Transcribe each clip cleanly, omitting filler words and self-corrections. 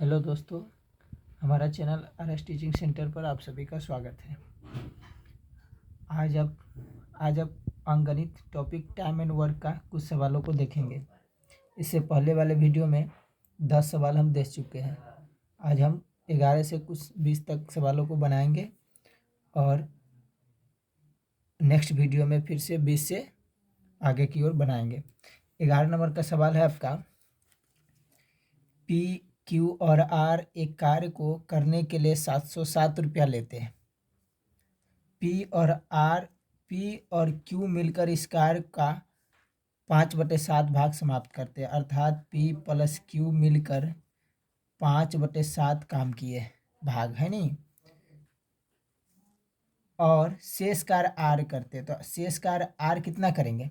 Hello दोस्तों, हमारा channel RS teaching centre पर आप सभी का स्वागत है। आज आप अंकगणित टॉपिक टाइम एंड वर्क का कुछ सवालों को देखेंगे। इससे पहले वाले वीडियो में 10 सवाल हम देख चुके हैं। आज हम 11 से कुछ 20 तक सवालों को बनाएंगे और नेक्स्ट वीडियो में फिर से 20 से आगे की ओर बनाएंगे। 11 नंबर का सवाल है आपका, पी, क्यू और आर एक कार्य को करने के लिए 707 रुपया लेते हैं। पी और क्यू मिलकर इस कार्य का 5/7 भाग समाप्त करते हैं, अर्थात पी प्लस क्यू मिलकर 5/7 काम किए भाग, है नहीं। और शेष कार्य आर करते हैं, तो शेष कार्य आर कितना करेंगे?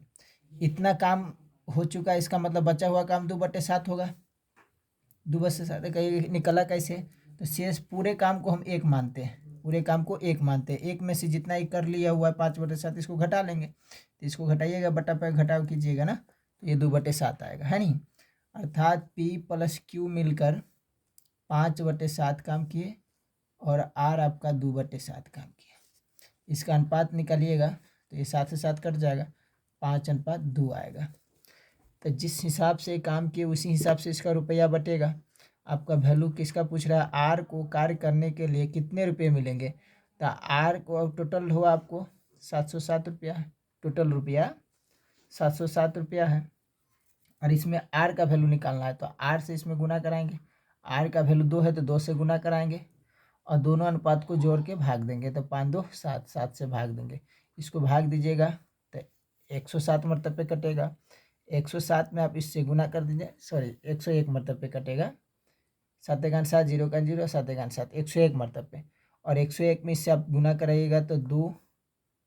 इतना काम हो चुका है, इसका मतलब बचा हुआ काम 2/7 होगा। 2/7 कहीं निकला कैसे? तो शेष पूरे काम को हम एक मानते हैं, एक में से जितना ही कर लिया हुआ है 5/7 इसको घटा लेंगे, तो इसको घटाइएगा, बटा पे घटाव कीजिएगा ना, तो ये 2/7 आएगा, है नहीं। अर्थात पी प्लस क्यू मिलकर 5/7 काम किए और आर आपका 2/7 काम किया। इसका अनुपात निकालिएगा तो ये 7 से 7 कट जाएगा, 5:2 आएगा। तो जिस हिसाब से काम किए उसी हिसाब से इसका रुपया बटेगा। आपका वैल्यू किसका पूछ रहा है? आर को कार्य करने के लिए कितने रुपये मिलेंगे? तो आर को टोटल हुआ आपको 707 रुपया, टोटल रुपया 707 रुपया है। और इसमें आर का वैल्यू निकालना है, तो आर से इसमें गुना कराएंगे। आर का वैल्यू 2 है तो 2 से गुना कराएंगे और दोनों अनुपात को जोड़ के भाग देंगे, तो 5×2 7, 7 से भाग देंगे। इसको भाग दीजिएगा तो 107 मरतब पे कटेगा। 107 में आप इससे गुना कर दीजिए, 101 मरतब पे कटेगा। 7 × 7 0 × 0, 7 × 7 101 मरतब पे, और 101 में इससे आप गुना कराइएगा तो 2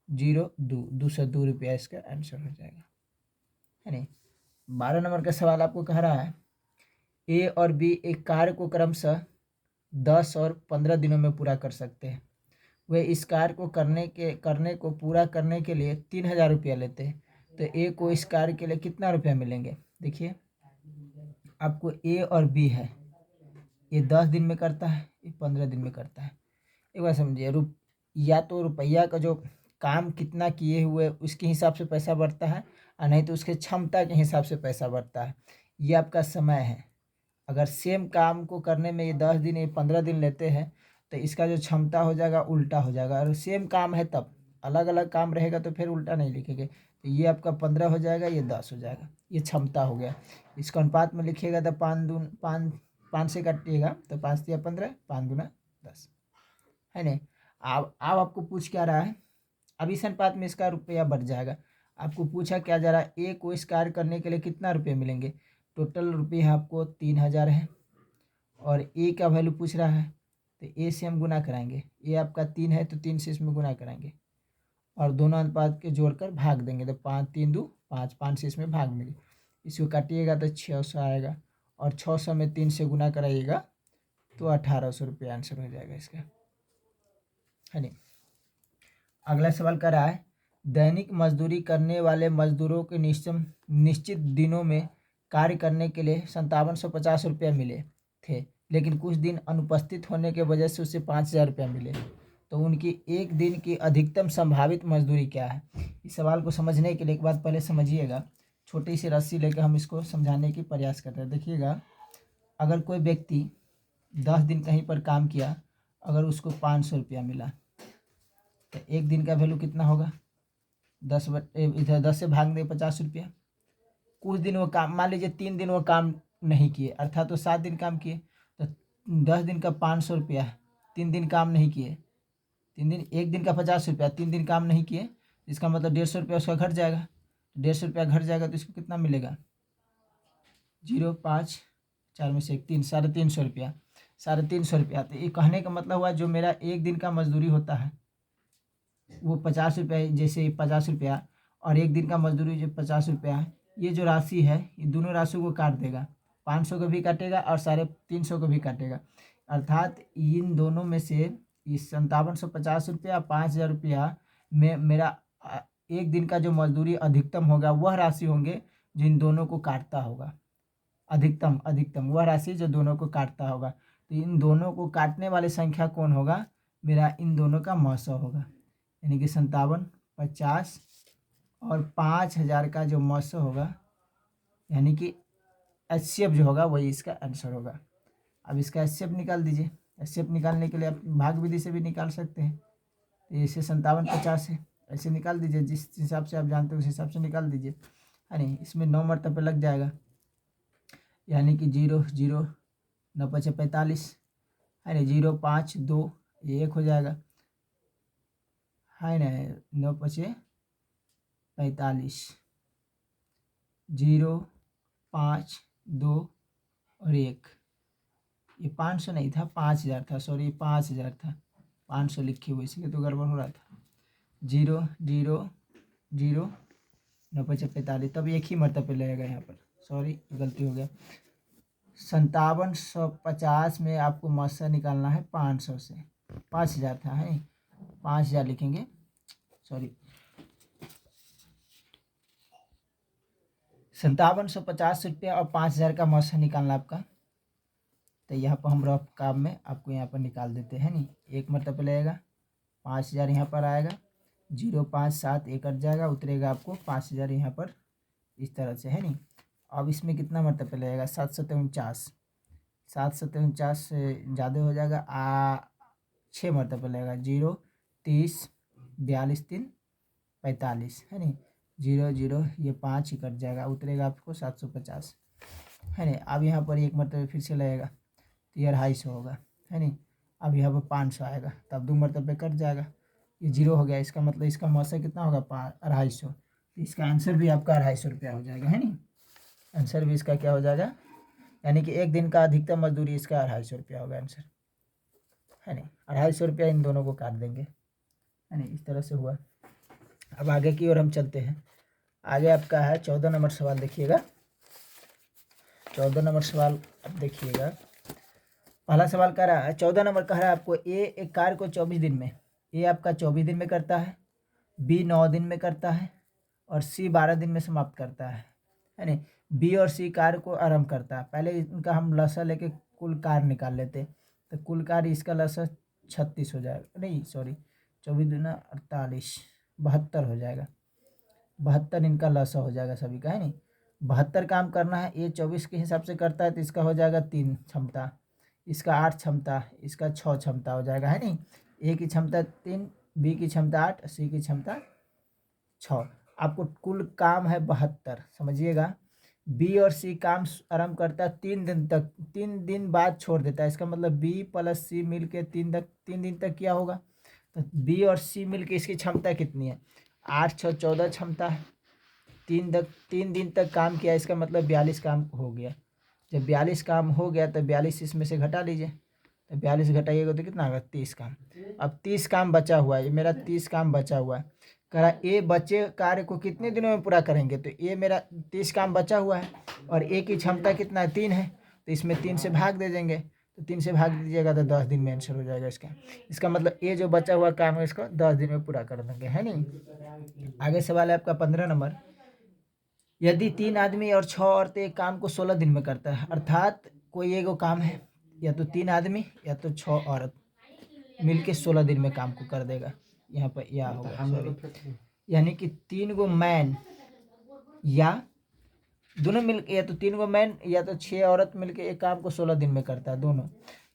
0 2 202 रुपया इसका आंसर हो जाएगा, है नहीं। 12 नंबर का सवाल आपको कह रहा है, ए और बी एक कार्य को क्रमशः 10 और 15 दिनों में पूरा कर सकते हैं। वे इस कार्य को पूरा करने के लिए 3000 रुपया लेते हैं, तो ए को इस कार्य के लिए कितना रुपया मिलेंगे? देखिए, आपको ए और बी है, ये 10 दिन में करता है, ये 15 दिन में करता है। एक बार समझिए, या तो रुपया का जो काम कितना किए हुए उसके हिसाब से पैसा बढ़ता है, और नहीं तो उसके क्षमता के हिसाब से पैसा बढ़ता है। ये आपका समय है। अगर सेम काम को करने में ये 10 दिन ये 15 दिन लेते हैं तो इसका जो क्षमता हो जाएगा उल्टा हो जाएगा। और सेम काम है तब अलग अलग काम रहेगा तो फिर उल्टा नहीं लिखेंगे। तो ये आपका 15 हो जाएगा, ये 10 हो जाएगा, ये क्षमता हो गया। इसको अनुपात में लिखिएगा तो 5 से काटिएगा तो 5 × 15, 5 × 10, है नहीं। अब आपको पूछ क्या रहा है? अब इस अनुपात में इसका रुपया बढ़ जाएगा। आपको पूछा क्या जा रहा है? ए को इस कार्य करने के लिए कितना रुपये मिलेंगे? टोटल रुपये आपको 3000 है और ए का वैल्यू पूछ रहा है, तो ए से हम गुना कराएंगे। ए आपका 3 है तो 3 से इसमें गुना कराएंगे और दोनों अनुपात के जोड़कर भाग देंगे, तो 5 3 2 5, 5 से इसमें भाग देंगे। इसको काटिएगा तो 600 आएगा और 600 में 3 से गुना कराइएगा तो 1800 रुपये आंसर हो जाएगा इसका, है नहीं। अगला सवाल कर रहा है, दैनिक मजदूरी करने वाले मजदूरों के निश्चित दिनों में कार्य करने के लिए 5750 रुपया मिले थे, लेकिन कुछ दिन अनुपस्थित होने के वजह से उसे 5000 रुपया मिले, तो उनकी एक दिन की अधिकतम संभावित मजदूरी क्या है? इस सवाल को समझने के लिए एक बात पहले समझिएगा। छोटी सी रस्सी लेकर हम इसको समझाने की प्रयास करते हैं। देखिएगा, अगर कोई व्यक्ति 10 दिन कहीं पर काम किया, अगर उसको 500 रुपया मिला तो एक दिन का वैल्यू कितना होगा? 10 इधर 10 से भाग दें 50 रुपया। कुछ दिन वो काम, मान लीजिए 3 दिन वो काम नहीं किए, अर्थात तो 7 दिन काम किए, तो 10 दिन का 500 रुपया है। 3 दिन काम नहीं किए, 3 दिन, एक दिन का 50 रुपया, 3 दिन काम नहीं किए, इसका मतलब 150 रुपया उसका घट जाएगा। 150 रुपया घट जाएगा तो इसको कितना मिलेगा? 0 5 4 में से 1 3, 350 रुपया, 350 रुपया। तो ये कहने का मतलब हुआ जो मेरा एक दिन का मजदूरी होता है वो 50 रुपया, जैसे 50 रुपया, और एक दिन का मजदूरी जो 50 रुपया है, ये जो राशि है ये दोनों राशि को काट देगा। 500 को भी काटेगा और 350 को भी काटेगा, अर्थात इन दोनों में से इस 5750 रुपया 5000 रुपया में मेरा एक दिन का जो मजदूरी अधिकतम होगा वह राशि होंगे जो इन दोनों को काटता होगा। अधिकतम वह राशि जो दोनों को काटता होगा। तो इन दोनों को काटने वाली संख्या कौन होगा, मेरा इन दोनों का मौसा होगा, यानी कि 57, 50 और 5000 का जो मौसा होगा, यानी कि HCF जो होगा वही इसका आंसर होगा। अब इसका HCF निकाल दीजिए। HCF निकालने के लिए आप भाग विधि से भी निकाल सकते हैं। तो इसे 57, 50 है, ऐसे निकाल दीजिए, जिस हिसाब से आप जानते हो उस हिसाब से निकाल दीजिए, है नहीं। इसमें 9 मरतबे लग जाएगा, यानी कि 0 0 9 5 45, है नहीं, 0 5 2 ये 1 हो जाएगा, है ना। 9 5 45, 0 5 2 और 1, ये 500 नहीं था, 5000 था, सॉरी 5000 था, 500 लिखे हुए इसलिए तो गड़बड़ हो रहा था। 0 0 0 9 5 45, तब एक ही मरतबे लगेगा यहाँ पर, सॉरी गलती हो गया। 5750 में आपको मौसा निकालना है 500 से, 5000 था, है 5000 लिखेंगे, सॉरी 5750 रुपया और 5000 का मौसा निकालना आपका। तो यहाँ पर हम रफ काम में आपको यहाँ पर निकाल देते हैं, नहीं, एक मरतबे लगेगा, 5000 यहाँ पर आएगा, 0 5 7 एक कट जाएगा, उतरेगा आपको 5000 यहाँ पर, इस तरह से, है नहीं। अब इसमें कितना मरतबे लगेगा, 7 7 49, 7 7 49 से ज़्यादा हो जाएगा, 6 मरतबे लगेगा, 0 30 42 3 45, है नहीं, 0 0 ये 5 ही कट जाएगा, उतरेगा आपको 750, है नहीं। अब यहाँ पर एक मरतबे फिर से लगेगा, तो ये 250 होगा, है नहीं। अब यहाँ पर 500 आएगा, तब 2 मरतबे कट जाएगा, ये 0 हो गया, इसका मतलब इसका मौसा कितना होगा, 250। इसका आंसर भी आपका 250 रुपया हो जाएगा, है नहीं। आंसर भी इसका क्या हो जाएगा, यानी कि एक दिन का अधिकतम मजदूरी इसका 250 रुपया होगा आंसर, है नहीं। 250 रुपया इन दोनों को काट देंगे, है नहीं, इस तरह से हुआ। अब आगे की ओर हम चलते हैं। आगे आपका है 14 नंबर सवाल, देखिएगा 14 नंबर सवाल अब देखिएगा। पहला सवाल कह रहा है, 14 नंबर कह रहा है आपको, एक कार्य को 24 दिन में, ए आपका 24 दिन में करता है, बी 9 दिन में करता है और सी 12 दिन में समाप्त करता है नहीं। बी और सी कार्य को आरंभ करता है। पहले इनका हम लसा लेके कुल कार्य निकाल लेते, तो कुल कार्य इसका लसा 36 हो जाएगा, नहीं सॉरी 24 दूना 48, 72 हो जाएगा, 72 इनका लसा हो जाएगा सभी का, है नहीं। 72 काम करना है, ये 24 के हिसाब से करता है तो इसका हो जाएगा 3 क्षमता, इसका 8 क्षमता, इसका 6 क्षमता हो जाएगा, है नहीं। ए की क्षमता 3, बी की क्षमता 8, सी की क्षमता 6। आपको कुल काम है 72, समझिएगा। बी और सी काम आरंभ करता है 3 दिन तक, 3 दिन बाद छोड़ देता है, इसका मतलब बी प्लस सी मिल के 3 दिन तक क्या होगा, तो बी और सी मिल के इसकी क्षमता कितनी है, 8 6 14 क्षमता है। 3 दिन तक काम किया, इसका मतलब 42 काम हो गया। जब 42 काम हो गया तो 42 इसमें से घटा लीजिए, तो 42 घटाइएगा तो कितना होगा, 30 काम। अब 30 काम बचा हुआ है, ये मेरा 30 काम बचा हुआ है। कह रहा ए बचे कार्य को कितने दिनों में पूरा करेंगे, तो ये मेरा 30 काम बचा हुआ है और ए की क्षमता कितना है, 3 है, तो इसमें 3 से भाग दे देंगे, तो 3 से भाग दीजिएगा तो 10 दिन में आंसर हो जाएगा इसका। इसका मतलब ये जो बचा हुआ काम है इसको 10 दिन में पूरा कर देंगे, है नहीं। आगे सवाल है आपका 15 नंबर। यदि 3 आदमी और 6 औरतें एक काम को 16 दिन में करता है, अर्थात कोई एगो काम है, या तो 3 आदमी या तो 6 औरत मिलके 16 दिन में काम को कर देगा, यहाँ पर या होगा सॉरी, यानी कि 3 गो मैन या दोनों मिल या तो 3 गो मैन या तो 6 औरत मिलके एक काम को 16 दिन में करता है दोनों।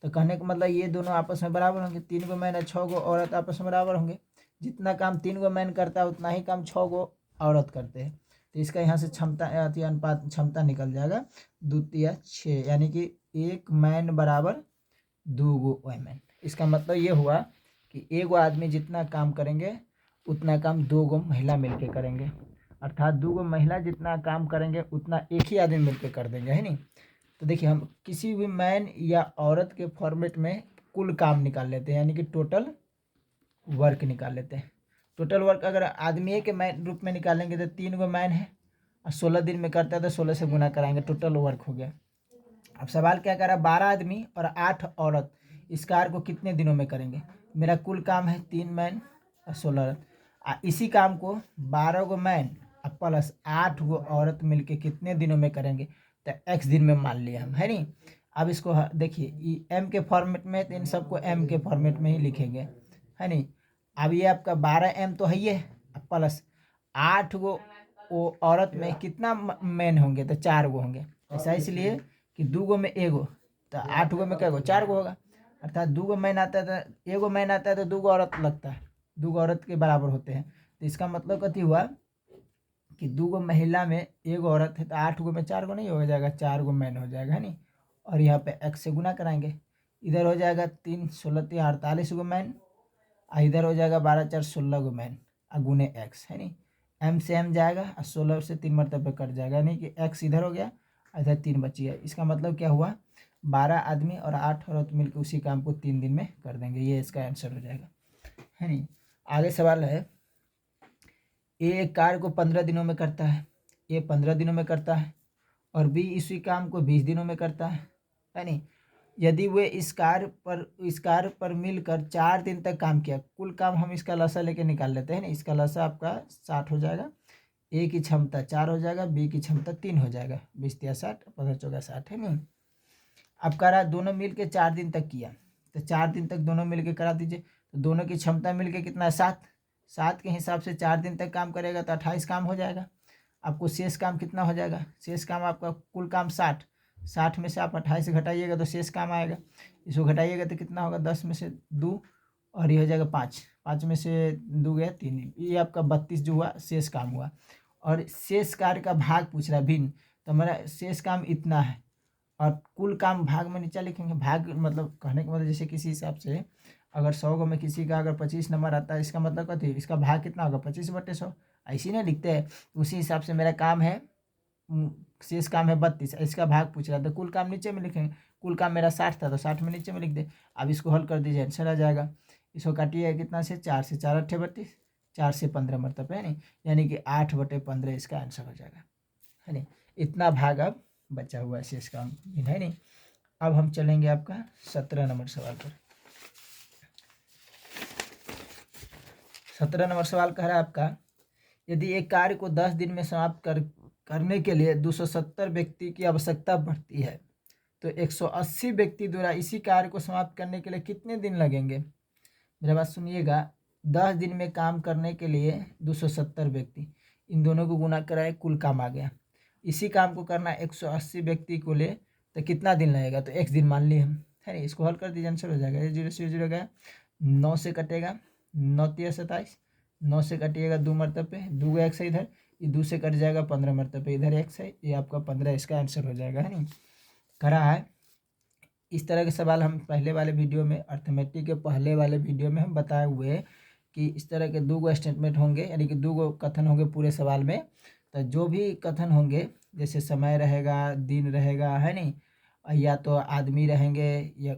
तो कहने का मतलब ये दोनों आपस में बराबर होंगे, 3 गो मैन और 6 गो औरत आपस में बराबर होंगे। जितना काम 3 गो मैन करता है उतना ही काम 6 गो औरत करते हैं, तो इसका यहाँ से क्षमता अनुपात क्षमता निकल जाएगा 2 या 6, यानी कि 1 मैन बराबर 2 गो वैमेन। इसका मतलब ये हुआ कि एगो आदमी जितना काम करेंगे उतना काम 2 गो महिला मिलके करेंगे, अर्थात 2 गो महिला जितना काम करेंगे उतना एक ही आदमी मिलके कर देंगे, है नहीं। तो देखिए हम किसी भी मैन या औरत के फॉर्मेट में कुल काम निकाल लेते हैं, यानी कि टोटल वर्क निकाल लेते हैं। टोटल वर्क अगर आदमी के मैन रूप में निकालेंगे तो 3 गो मैन है और 16 दिन में करता है तो 16 से गुना कराएंगे, टोटल वर्क हो गया। अब सवाल क्या कर रहा है, 12 आदमी और 8 औरत इस कार्य को कितने दिनों में करेंगे। मेरा कुल काम है 3 मैन और 16 औरत, इसी काम को 12 गो मैन और प्लस 8 गो औरत मिलके कितने दिनों में करेंगे, तो x दिन में मान लिया हम, है नहीं। अब इसको देखिए एम के फॉर्मेट में, तो इन सबको एम के फॉर्मेट में ही लिखेंगे, है नहीं। अब ये आपका 12m तो है ही है, प्लस 8 गो वो औरत में कितना मैन होंगे, तो 4 गो होंगे। ऐसा इसलिए कि 2 गो में एगो, तो 8 गो में क्या गो, 4 गो होगा। अर्थात 2 गो मैन आता है तो एगो मैन आता है तो 2 गो औरत लगता है, 2 गो औरत के बराबर होते हैं। तो इसका मतलब कथी हुआ कि 2 गो महिला में एगो औरत है, तो 8 गो में 4 गो नहीं हो जाएगा, 4 गो मैन हो जाएगा, है नहीं। और यहाँ पे x से गुना कराएंगे, इधर हो जाएगा 3 16 3 48 गो मैन, और इधर हो जाएगा 12 4 16 गो मैन, और गुने x, है नहीं। m से m जाएगा और 16 से 3 मरतबे कट जाएगा, यानी कि x इधर हो गया, इधर 3 बच गया। इसका मतलब क्या हुआ, 12 आदमी और 8 औरत मिलकर उसी काम को 3 दिन में कर देंगे, ये इसका आंसर हो जाएगा, है नहीं। आगे सवाल है, ए एक कार्य को 15 दिनों में करता है, ए 15 दिनों में करता है, और बी इसी काम को 20 दिनों में करता है नहीं। यदि वे इस कार्य पर मिलकर 4 दिन तक काम किया, कुल काम हम इसका लसा लेके निकाल लेते हैं ना। इसका लसा आपका 60 हो जाएगा, ए की क्षमता 4 हो जाएगा, बी की क्षमता 3 हो जाएगा, 20 या 60 15 14 60, है नहीं। अब करा दोनों मिल के 4 दिन तक किया, तो 4 दिन तक दोनों मिल के करा दीजिए। तो दोनों की क्षमता मिल के कितना है, 7। 7 के हिसाब से 4 दिन तक काम करेगा तो 28 काम हो जाएगा। आपको शेष काम कितना हो जाएगा, शेष काम आपका कुल काम 60, 60 में से आप 28 घटाइएगा तो शेष काम आएगा। इसको घटाइएगा तो कितना होगा, 10 में से 2 और ये हो जाएगा 5, 5 में से 2 गया 3, ये आपका 32 जो हुआ शेष काम हुआ। और शेष कार्य का भाग पूछ रहा है भिन्न, तो हमारा शेष काम इतना है, और कुल काम भाग में नीचे लिखेंगे। भाग मतलब कहने का मतलब जैसे किसी हिसाब से अगर 100 गो में किसी का अगर 25 नंबर आता है, इसका मतलब कथी, इसका भाग कितना होगा, 25/100, ऐसी ना लिखते हैं। उसी हिसाब से मेरा काम है, शेष काम है 32, इसका भाग पूछ रहा था, कुल काम नीचे में लिखेंगे। कुल काम मेरा 60 था तो 60 में नीचे में लिख दे। अब इसको हल कर दीजिए, आंसर आ जाएगा। इसको काटिए कितना से, 4 से 4 8 32, 4 से 15 मरतब, है नहीं, यानी कि 8/15 इसका आंसर हो जाएगा, है नहीं। इतना भाग अब बचा हुआ है शेष काम, है नहीं। अब हम चलेंगे आपका 17 नंबर सवाल पर। 17 नंबर सवाल कह रहा है आपका, यदि एक कार्य को 10 दिन में समाप्त करने के लिए 270 व्यक्ति की आवश्यकता पड़ती है, तो 180 व्यक्ति द्वारा इसी कार्य को समाप्त करने के लिए कितने दिन लगेंगे। मेरा बात सुनिएगा, 10 दिन में काम करने के लिए 270 व्यक्ति, इन दोनों को गुना कराए, कुल काम आ गया। इसी काम को करना 180 व्यक्ति को ले तो कितना दिन लगेगा, तो x दिन मान लिए हम, है नहीं। इसको हल कर दीजिए, आंसर हो जाएगा। ये 0 से 0 गया, 9 से कटेगा, 9 3 27, 9 से कटिएगा 2 मरतबे, 2 x है इधर, ये 2 से कट जाएगा 15 मरतबे, इधर x है, ये आपका 15 इसका आंसर हो जाएगा, है नहीं। करा है। इस तरह के सवाल हम पहले वाले वीडियो में, अर्थमेटिक के पहले वाले वीडियो में हम बताए हुए हैं कि इस तरह के 2 गो स्टेटमेंट होंगे, यानी कि 2 गो कथन होंगे पूरे सवाल में। तो जो भी कथन होंगे, जैसे समय रहेगा, दिन रहेगा, है नहीं, या तो आदमी रहेंगे या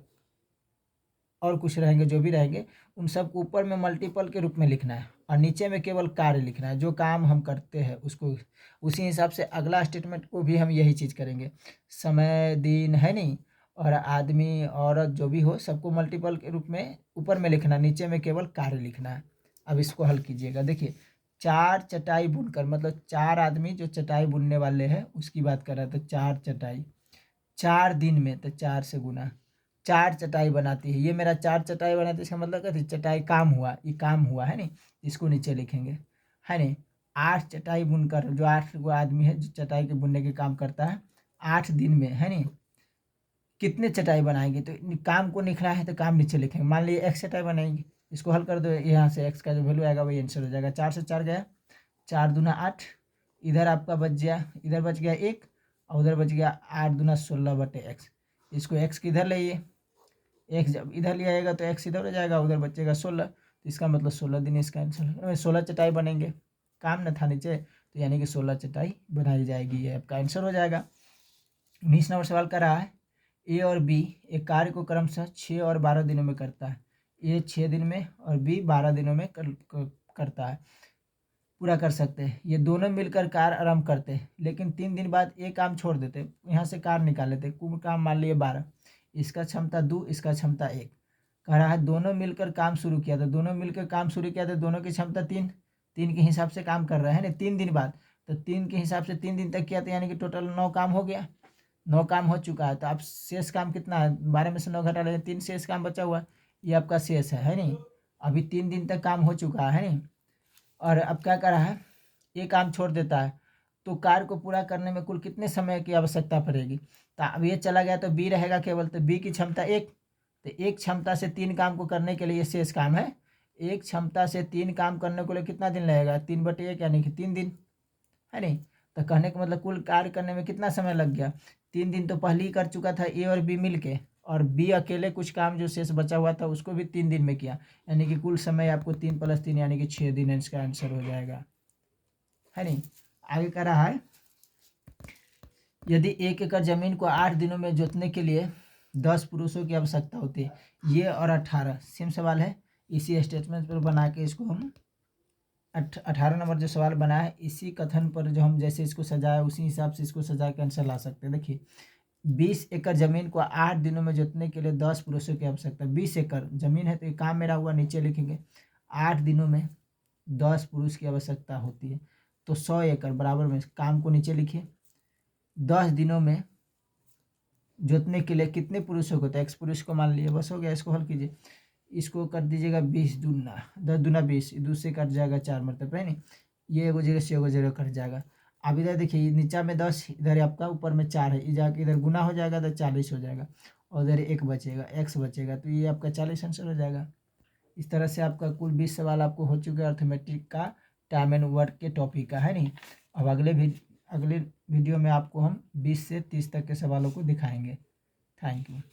और कुछ रहेंगे, जो भी रहेंगे उन सब को ऊपर में मल्टीपल के रूप में लिखना है, और नीचे में केवल कार्य लिखना है, जो काम हम करते हैं उसको। उसी हिसाब से अगला स्टेटमेंट को भी हम यही चीज़ करेंगे, समय दिन, है नहीं, और आदमी औरत जो भी हो सबको मल्टीपल के रूप में ऊपर में लिखना, नीचे में केवल कार्य लिखना है। अब इसको हल कीजिएगा। देखिए, 4 चटाई बुनकर, मतलब 4 आदमी जो चटाई बुनने वाले हैं उसकी बात कर रहा था। 4 चटाई 4 दिन में, तो 4 से गुना, 4 चटाई बनाती है, ये मेरा 4 चटाई बनाती है, इसका मतलब क्या थी, चटाई काम हुआ, ये काम हुआ, है नहीं। इसको नीचे लिखेंगे, है नहीं। 8 चटाई बुनकर, जो 8 गो आदमी है जो चटाई के बुनने के काम करता है, 8 दिन में, है नहीं, कितने चटाई बनाएंगे, तो काम को लिखना है तो काम नीचे लिखेंगे। मान लीजिए x चटाई बनाएंगे, इसको हल कर दो, यहाँ से x का जो वैल्यू आएगा वही आंसर हो जाएगा। 4 से 4 गया, 4 दूना 8, इधर आपका बच गया, इधर बच गया 1, और उधर बच गया 8 दूना 16/x। इसको x किधर लाइए, x जब इधर ले आएगा तो x इधर हो जाएगा, उधर बचेगा 16, तो इसका मतलब 16 दिन इसका आंसर, 16 चटाई बनेंगे, काम न था नीचे, तो यानी कि 16 चटाई बनाई जाएगी, ये आपका आंसर हो जाएगा। 19 नंबर सवाल कर रहा है, ए और बी एक कार्य को क्रमशः 6 और 12 दिनों में करता है। ए 6 दिन में और बी 12 दिनों में करता है, पूरा कर सकते हैं। ये दोनों मिलकर कार्य आरंभ करते हैं, लेकिन 3 दिन बाद एक काम छोड़ देते हैं, यहाँ से कार्य निकाल लेते हैं। कुल काम मान लिए 12, इसका क्षमता 2, इसका क्षमता 1। कह रहा है दोनों मिलकर काम शुरू किया था, दोनों मिलकर काम शुरू किया था, दोनों की क्षमता 3, 3 के हिसाब से काम कर रहे हैं ना, 3 दिन बाद, तो 3 के हिसाब से 3 दिन तक किया था, यानी कि टोटल 9 काम हो गया। 9 काम हो चुका है, तो आप शेष काम कितना है, 12 में से 9 घटा लेंगे, 3 शेष काम बचा हुआ है, ये आपका शेष है नहीं। अभी 3 दिन तक काम हो चुका है नहीं। और अब क्या करा है, ये काम छोड़ देता है, तो कार्य को पूरा करने में कुल कितने समय की आवश्यकता पड़ेगी। तो अब ये चला गया तो बी रहेगा केवल, तो बी की क्षमता 1, तो एक क्षमता से 3 काम को करने के लिए ये शेष काम है। एक क्षमता से 3 काम करने के लिए कितना दिन लगेगा, 3/1 यानी कि 3 दिन, है नहीं। तो कहने का मतलब कुल कार्य करने में कितना समय लग गया, 3 दिन तो पहले ही कर चुका था ए और बी मिल के, और बी अकेले कुछ काम जो शेष बचा हुआ था उसको भी 3 दिन में किया, यानी कि कुल समय आपको 3 + 3 यानी कि 6 दिन इसका आंसर हो जाएगा, है नहीं। आगे कह रहा है, यदि 1 एकड़ जमीन को 8 दिनों में जोतने के लिए 10 पुरुषों की आवश्यकता होती है, ये और 18 सेम सवाल है, इसी स्टेटमेंट पर बना के इसको हम 18 नंबर जो सवाल बना है, इसी कथन पर जो हम जैसे इसको सजाया उसी हिसाब से इसको सजा के आंसर ला सकते हैं। देखिए 20 एकड़ जमीन को 8 दिनों में जोतने के लिए 10 पुरुषों की आवश्यकता, 20 एकड़ जमीन है तो ये काम मेरा हुआ, नीचे लिखेंगे 8 दिनों में 10 पुरुष की आवश्यकता होती है, तो 100 एकड़ बराबर में काम को नीचे लिखिए, 10 दिनों में जोतने के लिए कितने पुरुषों को, तो x पुरुष को मान लिए, बस हो गया। इसको हल कीजिए, इसको कर दीजिएगा 20 दूना 10 दूना 20, दूसरे कट जाएगा 4 मरतब, है नहीं, ये एगो जगह से एगो जगह कट जाएगा। अब इधर देखिए नीचा में 10, इधर आपका ऊपर में 4 है, ये जाके इधर गुना हो जाएगा तो 40 हो जाएगा, और इधर 1 बचेगा, x बचेगा, तो ये आपका 40 आंसर हो जाएगा। इस तरह से आपका कुल 20 सवाल आपको हो चुके हैं अर्थमेटिक का, टाइम एंड वर्क के टॉपिक का, है नहीं। अब अगले वीडियो में आपको हम 20 से 30 तक के सवालों को दिखाएंगे। Thank you.